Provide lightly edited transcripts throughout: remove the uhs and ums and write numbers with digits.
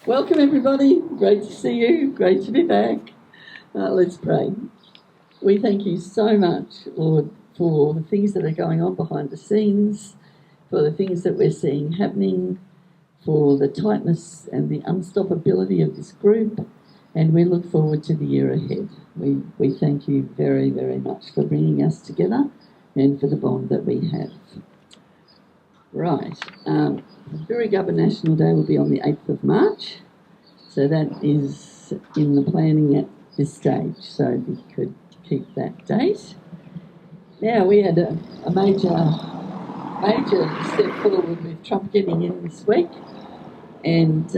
Welcome everybody, great to see you, great to be back. Let's pray. We thank you so much, Lord, for the things that are going on behind the scenes, for the things that we're seeing happening, for the tightness and the unstoppability of this group, and we look forward to the year ahead. We thank you very, very much for bringing us together and for the bond that we have. Right, Birregubba National Day will be on the 8th of March, so that is in the planning at this stage, so we could keep that date. Now, we had a major step forward with Trump getting in this week and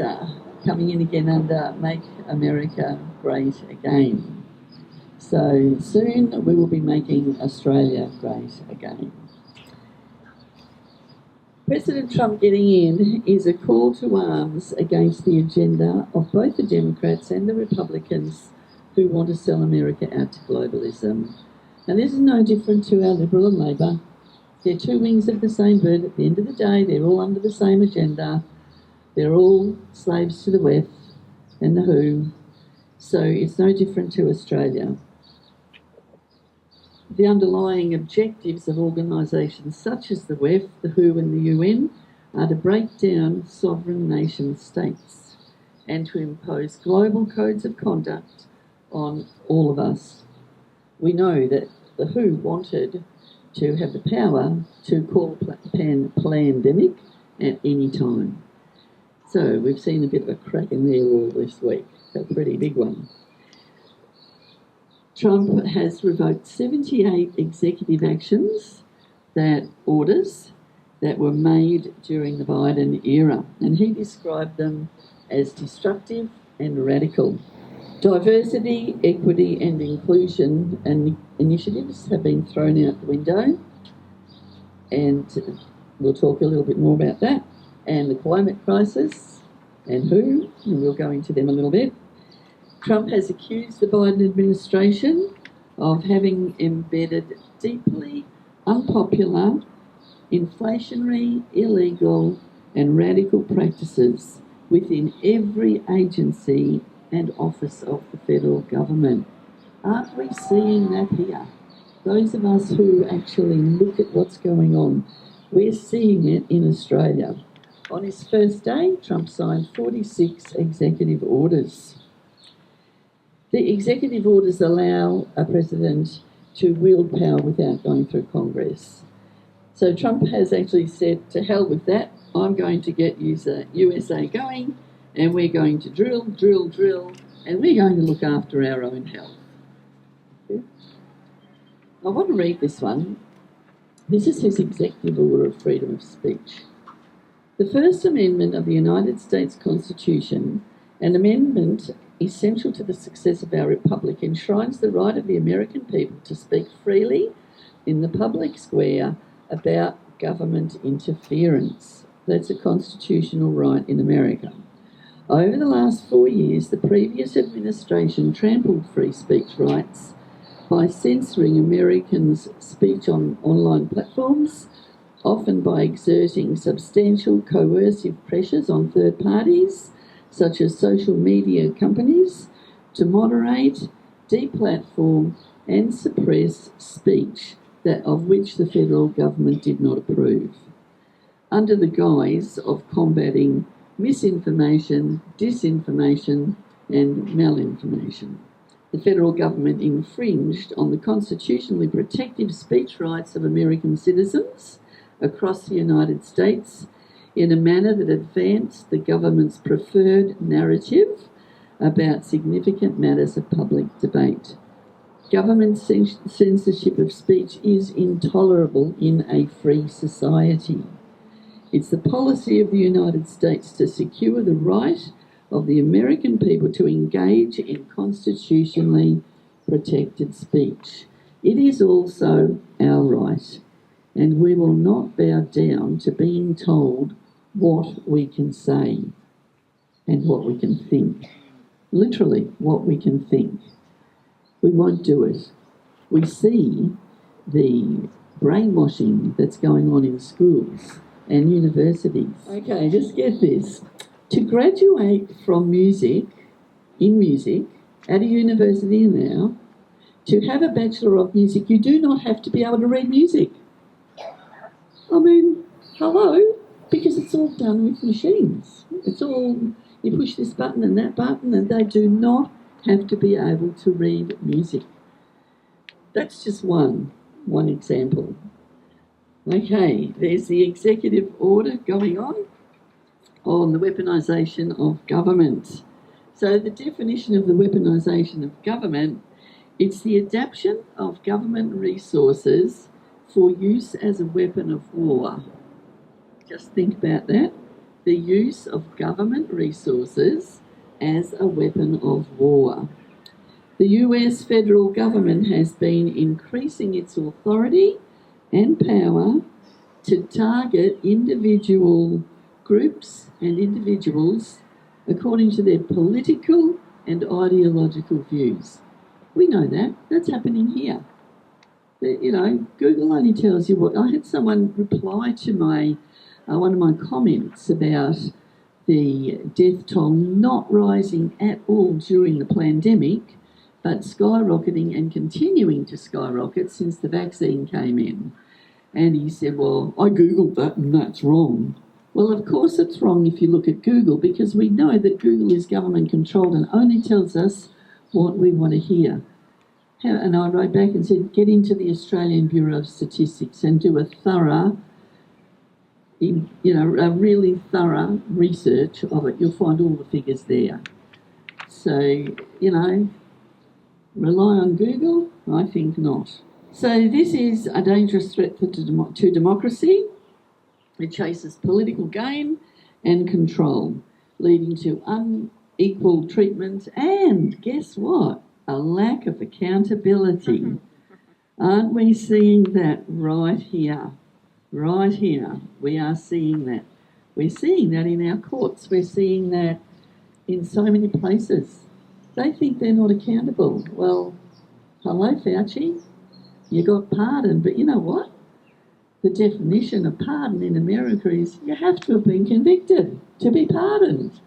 coming in again under Make America Great Again. So soon we will be making Australia great again. President Trump getting in is a call to arms against the agenda of both the Democrats and the Republicans who want to sell America out to globalism. And this is no different to our Liberal and Labor. They're two wings of the same bird. At the end of the day, they're all under the same agenda. They're all slaves to the WEF and the WHO. So it's no different to Australia. The underlying objectives of organisations such as the WEF, the WHO and the UN are to break down sovereign nation states and to impose global codes of conduct on all of us. We know that the WHO wanted to have the power to call pandemic at any time. So we've seen a bit of a crack in their wall this week, a pretty big one. Trump has revoked 78 executive orders that were made during the Biden era, and he described them as destructive and radical. Diversity, equity and inclusion and initiatives have been thrown out the window, and we'll talk a little bit more about that, and the climate crisis and who, and we'll go into them a little bit. Trump has accused the Biden administration of having embedded deeply unpopular, inflationary, illegal and radical practices within every agency and office of the federal government. Aren't we seeing that here? Those of us who actually look at what's going on, we're seeing it in Australia. On his first day, Trump signed 46 executive orders. The executive orders allow a president to wield power without going through Congress. So Trump has actually said, to hell with that, I'm going to get USA going, and we're going to drill, and we're going to look after our own health. I want to read this one. This is his executive order of freedom of speech. The First Amendment of the United States Constitution, an amendment essential to the success of our republic, enshrines the right of the American people to speak freely in the public square about government interference. That's a constitutional right in America. Over the last 4 years, the previous administration trampled free speech rights by censoring Americans' speech on online platforms, often by exerting substantial coercive pressures on third parties, such as social media companies, to moderate, deplatform and suppress speech of which the federal government did not approve, under the guise of combating misinformation, disinformation and malinformation. The federal government infringed on the constitutionally protected speech rights of American citizens across the United States in a manner that advanced the government's preferred narrative about significant matters of public debate. Government censorship of speech is intolerable in a free society. It's the policy of the United States to secure the right of the American people to engage in constitutionally protected speech. It is also our right, and we will not bow down to being told what we can say and what we can think. Literally, what we can think. We won't do it. We see the brainwashing that's going on in schools and universities. Okay, just get this. To graduate from music, in music, at a university now, to have a Bachelor of Music, you do not have to be able to read music. I mean, hello? Because it's all done with machines. It's all, you push this button and that button, and they do not have to be able to read music. That's just one example. Okay, there's the executive order going on the weaponisation of government. So the definition of the weaponisation of government, it's the adaptation of government resources for use as a weapon of war. Just think about that. The use of government resources as a weapon of war. The US federal government has been increasing its authority and power to target individual groups and individuals according to their political and ideological views. We know that. That's happening here. You know, Google only tells you what. I had someone reply to my one of my comments about the death toll not rising at all during the pandemic, but skyrocketing and continuing to skyrocket since the vaccine came in. And he said, well, I Googled that and that's wrong. Well, of course it's wrong if you look at Google, because we know that Google is government controlled and only tells us what we want to hear. And I wrote back and said, get into the Australian Bureau of Statistics and do a thorough, a really thorough research of it. You'll find all the figures there. So, rely on Google? I think not. So this is a dangerous threat to democracy. It chases political gain and control, leading to unequal treatment and, guess what? A lack of accountability. Aren't we seeing that right here? Right here. We are seeing that. We're seeing that in our courts. We're seeing that in so many places. They think they're not accountable. Well, hello, Fauci. You got pardoned, but you know what? The definition of pardon in America is you have to have been convicted to be pardoned.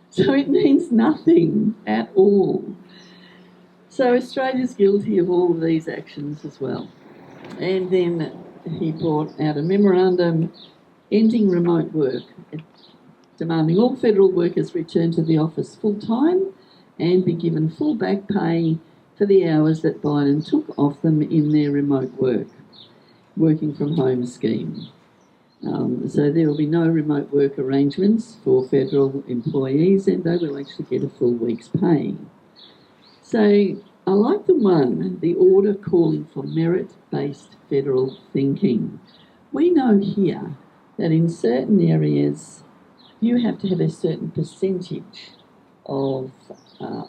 So it means nothing at all. So Australia's guilty of all of these actions as well. And then he brought out a memorandum ending remote work, demanding all federal workers return to the office full-time and be given full back pay for the hours that Biden took off them in their remote working from home scheme. So there will be no remote work arrangements for federal employees, and they will actually get a full week's pay. So I like the order calling for merit-based federal thinking. We know here that in certain areas you have to have a certain percentage of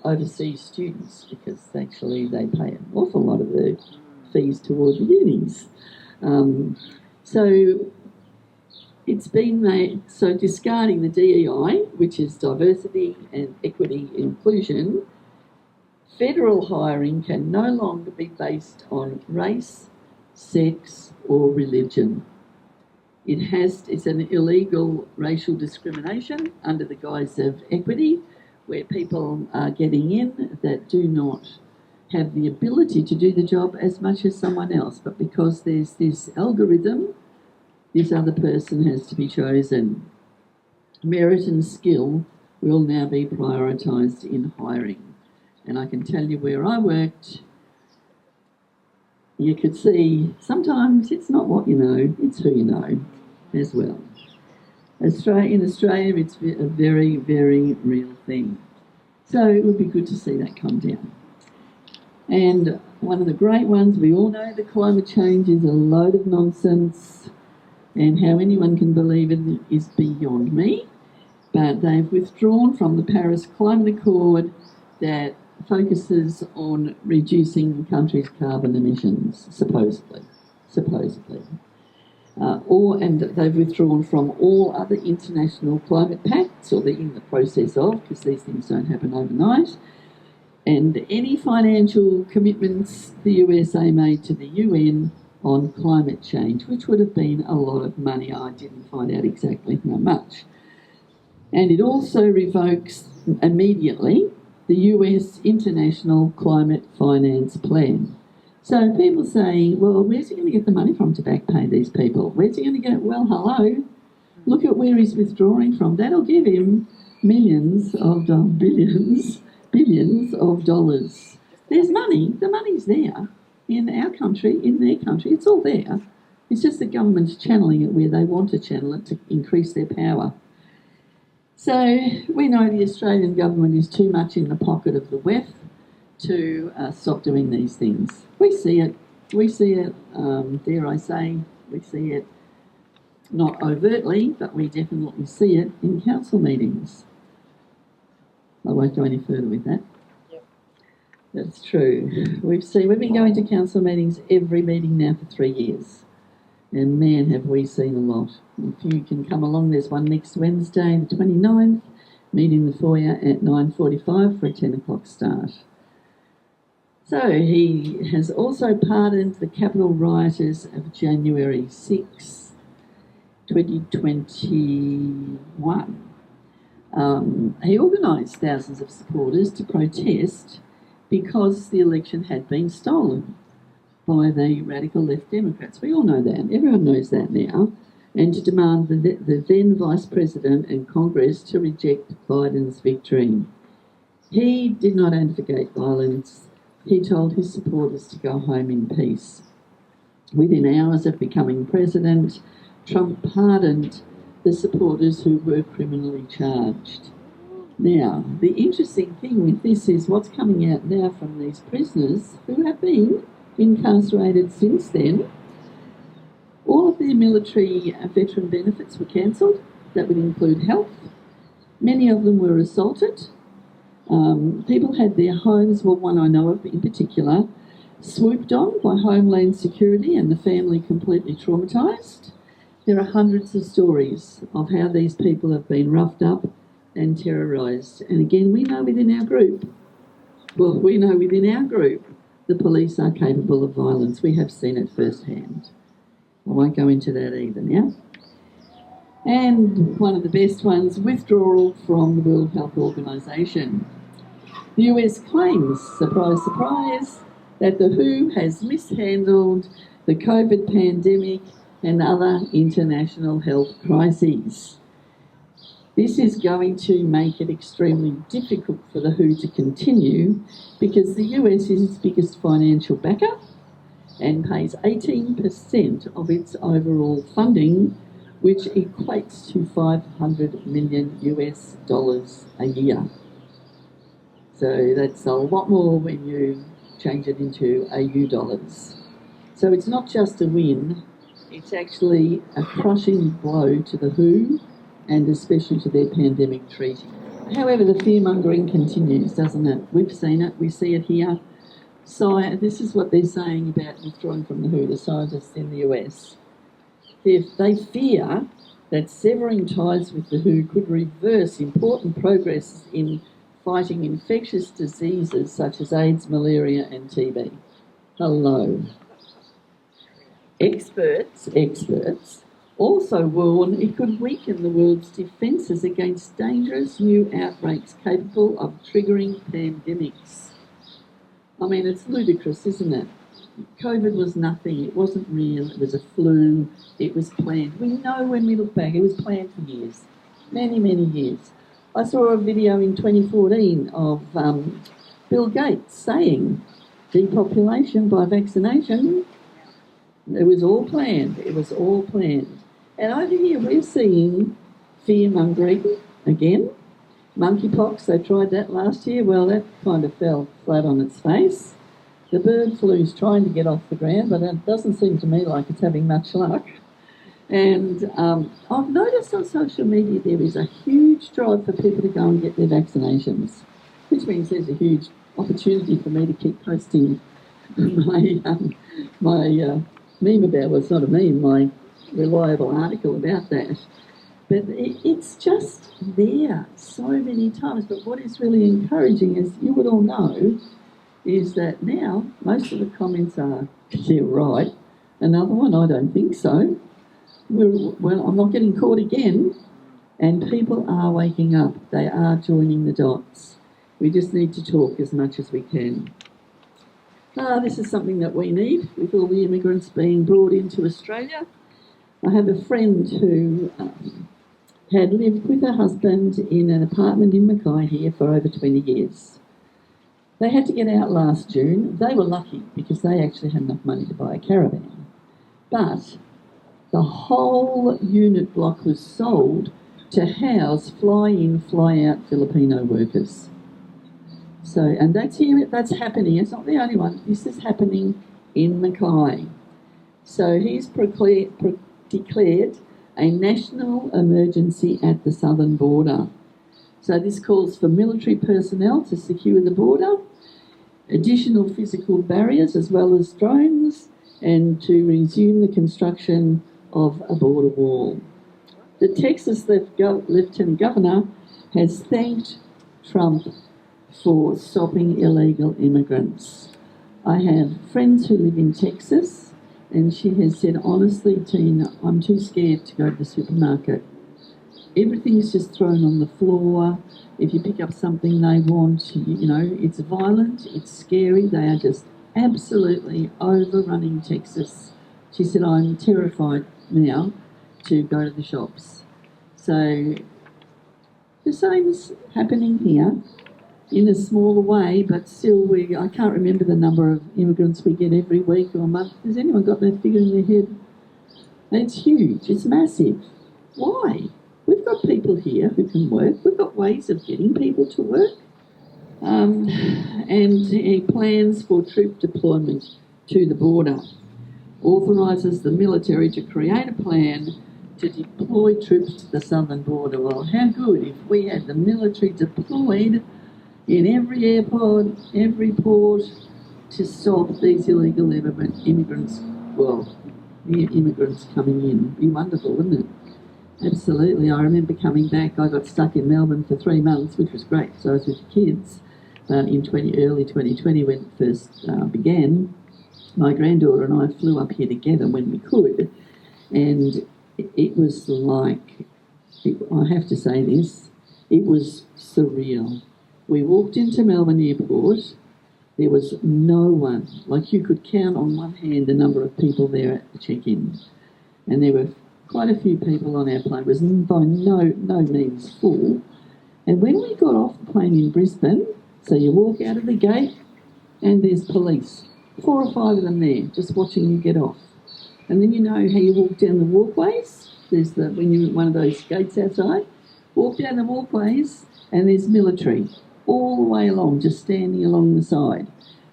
overseas students, because actually they pay an awful lot of the fees toward the unis. So it's been made, so discarding the DEI, which is diversity and equity inclusion, federal hiring can no longer be based on race, sex or religion. It's an illegal racial discrimination under the guise of equity, where people are getting in that do not have the ability to do the job as much as someone else, but because there's this algorithm, this other person has to be chosen. Merit and skill will now be prioritised in hiring. And I can tell you where I worked, you could see sometimes it's not what you know, it's who you know as well. In Australia, it's a very, very real thing. So it would be good to see that come down. And one of the great ones, we all know that climate change is a load of nonsense, and how anyone can believe it is beyond me. But they've withdrawn from the Paris Climate Accord that focuses on reducing the country's carbon emissions, supposedly. And they've withdrawn from all other international climate pacts, or they're in the process of, because these things don't happen overnight. And any financial commitments the USA made to the UN on climate change, which would have been a lot of money. I didn't find out exactly how much. And it also revokes immediately the US International Climate Finance Plan. So people say, well, where's he going to get the money from to back pay these people? Where's he going to get? Well, hello, look at where he's withdrawing from. That'll give him billions of dollars. There's money. The money's there in our country, in their country. It's all there. It's just the government's channeling it where they want to channel it to increase their power. So we know the Australian government is too much in the pocket of the WEF to stop doing these things. We see it, dare I say, we see it not overtly, but we definitely see it in council meetings. I won't go any further with that. Yep. That's true. We've been going to council meetings every meeting now for 3 years. And man, have we seen a lot. If you can come along, there's one next Wednesday, the 29th, meet in the foyer at 9:45 for a 10 o'clock start. So he has also pardoned the Capitol rioters of January 6, 2021. He organised thousands of supporters to protest because the election had been stolen by the radical left Democrats. We all know that. Everyone knows that now. And to demand the then Vice President and Congress to reject Biden's victory. He did not advocate violence. He told his supporters to go home in peace. Within hours of becoming president, Trump pardoned the supporters who were criminally charged. Now, the interesting thing with this is what's coming out now from these prisoners who have been incarcerated since then. All of their military veteran benefits were cancelled. That would include health. Many of them were assaulted. People had their homes, well, one I know of in particular, swooped on by Homeland Security and the family completely traumatised. There are hundreds of stories of how these people have been roughed up and terrorised. And again, we know within our group, the police are capable of violence. We have seen it firsthand. I won't go into that either now. And one of the best ones, withdrawal from the World Health Organization. The US claims, surprise, surprise, that the WHO has mishandled the COVID pandemic and other international health crises. This is going to make it extremely difficult for the WHO to continue because the US is its biggest financial backer and pays 18% of its overall funding, which equates to $500 million a year. So that's a lot more when you change it into AU dollars. So it's not just a win, it's actually a crushing blow to the WHO and especially to their pandemic treaty. However, the fear-mongering continues, doesn't it? We've seen it, we see it here. So this is what they're saying about withdrawing from the WHO, the scientists in the US. They fear that severing ties with the WHO could reverse important progress in fighting infectious diseases such as AIDS, malaria and TB. Hello. Experts also warn it could weaken the world's defences against dangerous new outbreaks capable of triggering pandemics. I mean, it's ludicrous, isn't it? COVID was nothing. It wasn't real. It was a flu. It was planned. We know when we look back, it was planned for years, many, many years. I saw a video in 2014 of Bill Gates saying depopulation by vaccination. It was all planned. It was all planned. And over here we're seeing fear-mongering again. Monkeypox, they tried that last year. Well, that kind of fell flat on its face. The bird flu's trying to get off the ground, but it doesn't seem to me like it's having much luck. And I've noticed on social media there is a huge drive for people to go and get their vaccinations, which means there's a huge opportunity for me to keep posting my meme about, well, it's not a meme, my reliable article about that. But it's just there so many times. But what is really encouraging, as you would all know, is that now most of the comments are, they're right. Another one, I don't think so. Well, I'm not getting caught again. And people are waking up. They are joining the dots. We just need to talk as much as we can. This is something that we need with all the immigrants being brought into Australia. I have a friend who had lived with her husband in an apartment in Mackay here for over 20 years. They had to get out last June. They were lucky because they actually had enough money to buy a caravan. But the whole unit block was sold to house fly-in, fly-out Filipino workers. So, and that's happening. It's not the only one. This is happening in Mackay. So he's declared a national emergency at the southern border. So this calls for military personnel to secure the border, additional physical barriers as well as drones, and to resume the construction of a border wall. The Texas Lieutenant Governor has thanked Trump for stopping illegal immigrants. I have friends who live in Texas, and she has said, honestly, Tine, I'm too scared to go to the supermarket. Everything's just thrown on the floor. If you pick up something they want, it's violent, it's scary. They are just absolutely overrunning Texas. She said, I'm terrified now to go to the shops. So the same's happening here in a smaller way, but still I can't remember the number of immigrants we get every week or month. Has anyone got that figure in their head? And it's huge, it's massive. Why? We've got people here who can work. We've got ways of getting people to work. And he plans for troop deployment to the border. Authorises the military to create a plan to deploy troops to the southern border. Well, how good if we had the military deployed in every airport, every port, to stop these illegal immigrants, new immigrants coming in. It'd be wonderful, wouldn't it? Absolutely. I remember coming back. I got stuck in Melbourne for 3 months, which was great. So I was with the kids in early 2020 when it first began. My granddaughter and I flew up here together when we could, and it was like, I have to say this, it was surreal. We walked into Melbourne Airport, there was no one. Like, you could count on one hand the number of people there at the check-in, and there were quite a few people on our plane. It was by no means full. And when we got off the plane in Brisbane, so you walk out of the gate and there's police, 4 or 5 of them there, just watching you get off. And then you know how you walk down the walkways. There's when you're at one of those gates outside, walk down the walkways and there's military all the way along, just standing along the side.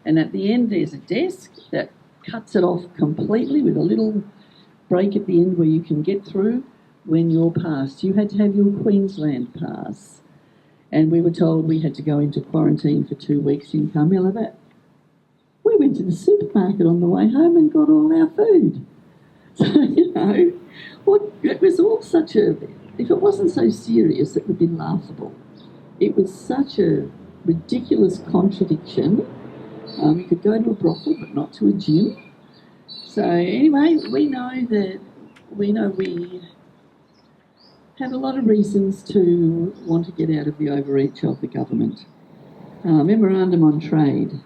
And at the end there's a desk that cuts it off completely with a little break at the end where you can get through when you're passed. You had to have your Queensland pass. And we were told we had to go into quarantine for 2 weeks in Carmilla. But we went to the supermarket on the way home and got all our food. So, it was all such a... If it wasn't so serious, it would be laughable. It was such a ridiculous contradiction. You could go to a brothel but not to a gym. So anyway, we have a lot of reasons to want to get out of the overreach of the government. Memorandum on trade,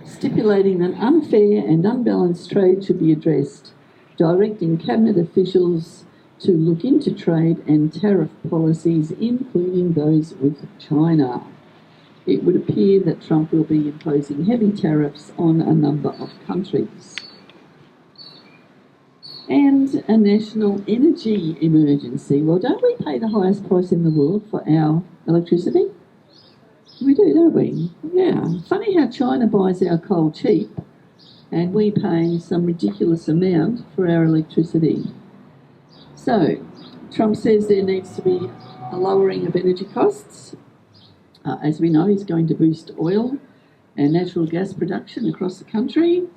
stipulating that unfair and unbalanced trade should be addressed, directing cabinet officials to look into trade and tariff policies, including those with China. It would appear that Trump will be imposing heavy tariffs on a number of countries. And a national energy emergency. Well, don't we pay the highest price in the world for our electricity? We do, don't we? Yeah. Funny how China buys our coal cheap and we pay some ridiculous amount for our electricity. So, Trump says there needs to be a lowering of energy costs. As we know, he's going to boost oil and natural gas production across the country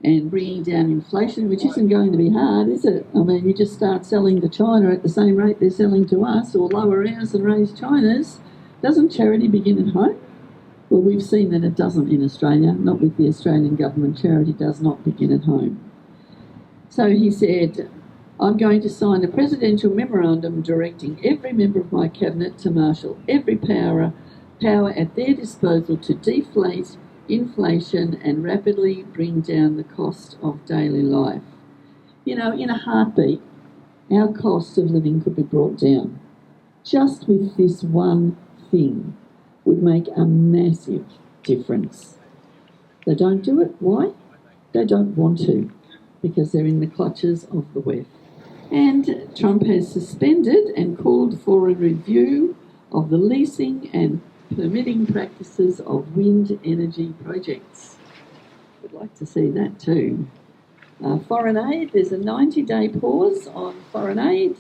and bringing down inflation, which isn't going to be hard, is it? I mean, you just start selling to China at the same rate they're selling to us, or lower ours and raise China's. Doesn't charity begin at home? Well, we've seen that it doesn't in Australia, not with the Australian government. Charity does not begin at home. So he said, I'm going to sign a presidential memorandum directing every member of my cabinet to marshal every power at their disposal to deflate inflation and rapidly bring down the cost of daily life. You know, in a heartbeat, our cost of living could be brought down. Just with this one thing would make a massive difference. They don't do it. Why? They don't want to, because they're in the clutches of the West. And Trump has suspended and called for a review of the leasing and permitting practices of wind energy projects. We'd like to see that too. Foreign aid, there's a 90-day pause on foreign aid,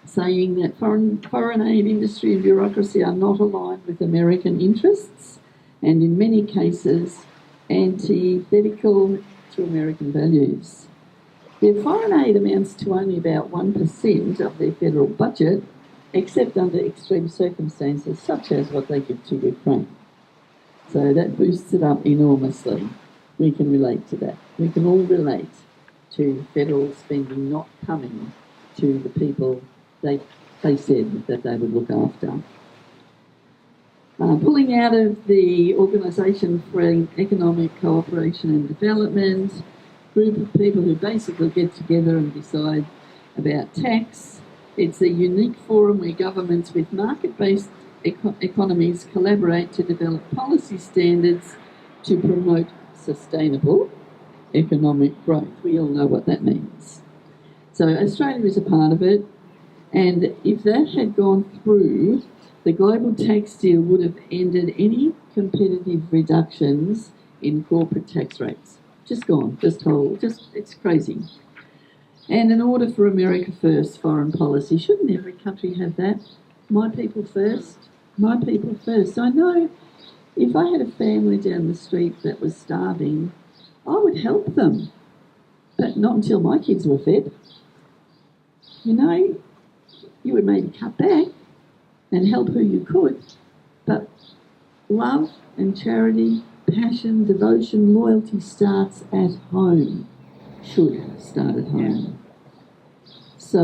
saying that foreign aid industry and bureaucracy are not aligned with American interests and in many cases antithetical to American values. Their foreign aid amounts to only about 1% of their federal budget, except under extreme circumstances such as what they give to Ukraine. So that boosts it up enormously. We can relate to that. We can all relate to federal spending not coming to the people they said that they would look after. Pulling out of the Organisation for Economic Cooperation and Development, group of people who basically get together and decide about tax. It's a unique forum where governments with market-based economies collaborate to develop policy standards to promote sustainable economic growth. We all know what that means. So Australia is a part of it, and if that had gone through, the global tax deal would have ended any competitive reductions in corporate tax rates. Just gone, it's crazy. And in order for America first foreign policy, shouldn't every country have that? My people first, my people first. I know if I had a family down the street that was starving, I would help them, but not until my kids were fed. You know, you would maybe cut back and help who you could, but love and charity, passion, devotion, loyalty starts at home, should start at home. So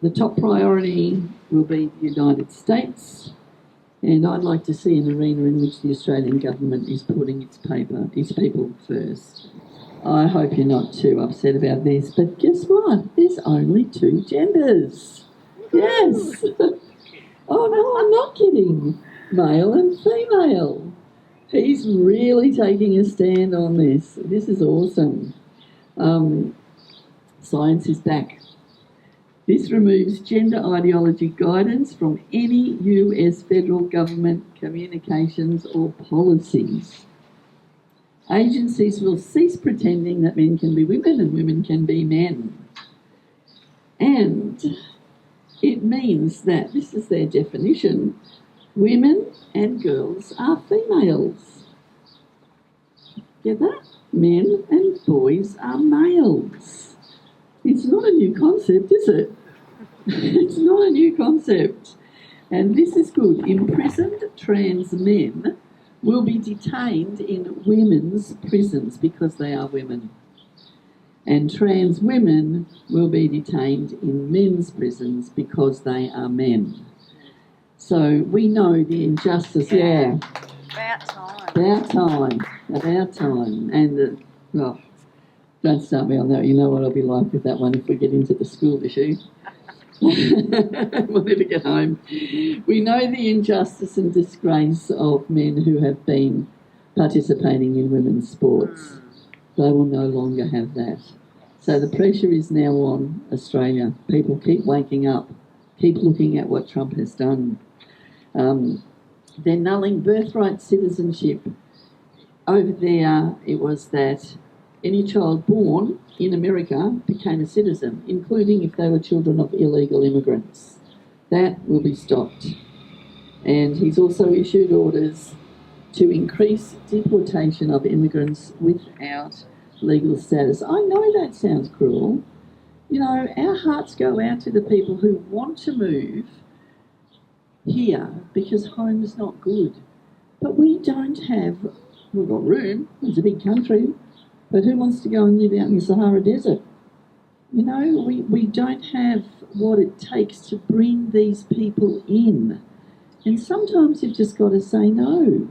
the top priority will be the United States, and I'd like to see an arena in which the Australian government is putting its people first. I hope you're not too upset about this, but guess what? There's only 2 genders. Yes. Oh no, I'm not kidding. Male and female. He's really taking a stand on this. This is awesome. Science is back. This removes gender ideology guidance from any US federal government communications or policies. Agencies will cease pretending that men can be women and women can be men. And it means that, this is their definition, women and girls are females. Get that? Men and boys are males. It's not a new concept, is it? It's not a new concept. And this is good. Imprisoned trans men will be detained in women's prisons because they are women. And trans women will be detained in men's prisons because they are men. So we know the injustice. Yeah. About time. And don't start me on that. You know what I'll be like with that one if we get into the school issue. We'll never get home. We know the injustice and disgrace of men who have been participating in women's sports. They will no longer have that. So the pressure is now on Australia. People keep waking up, keep looking at what Trump has done. They're nulling birthright citizenship. Over there, it was that any child born in America became a citizen, including if they were children of illegal immigrants. That will be stopped. And he's also issued orders to increase deportation of immigrants without legal status. I know that sounds cruel. You know, our hearts go out to the people who want to move here because home is not good. But we don't have, we've got room, it's a big country, But who wants to go and live out in the Sahara Desert? You know, we don't have what it takes to bring these people in. And sometimes you've just got to say no.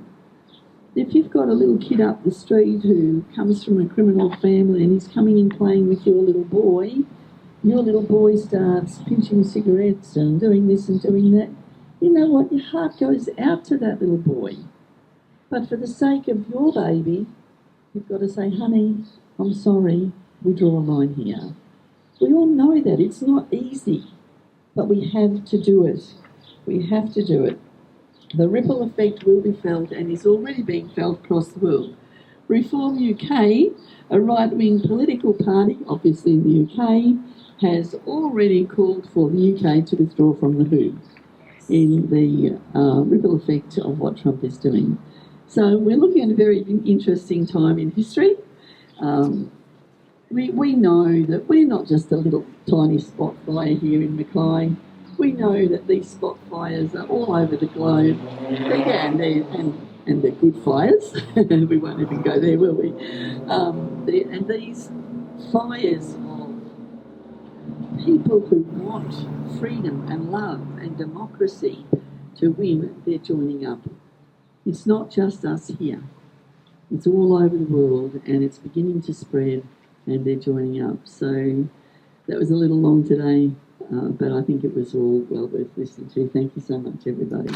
If you've got a little kid up the street who comes from a criminal family and he's coming in playing with your little boy starts pinching cigarettes and doing this and doing that, you know what? Your heart goes out to that little boy. But for the sake of your baby, you've got to say, honey, I'm sorry, we draw a line here. We all know that. It's not easy, but we have to do it. We have to do it. The ripple effect will be felt and is already being felt across the world. Reform UK, a right-wing political party, obviously in the UK, has already called for the UK to withdraw from the WHO in the ripple effect of what Trump is doing. So we're looking at a very interesting time in history. We know that we're not just a little tiny spot fire here in Mackay. We know that these spot fires are all over the globe. And they're good fires. We won't even go there, will we? And these fires of people who want freedom and love and democracy to win, they're joining up. It's not just us here. It's all over the world and it's beginning to spread and they're joining up. So that was a little long today, but I think it was all well worth listening to. Thank you so much, everybody.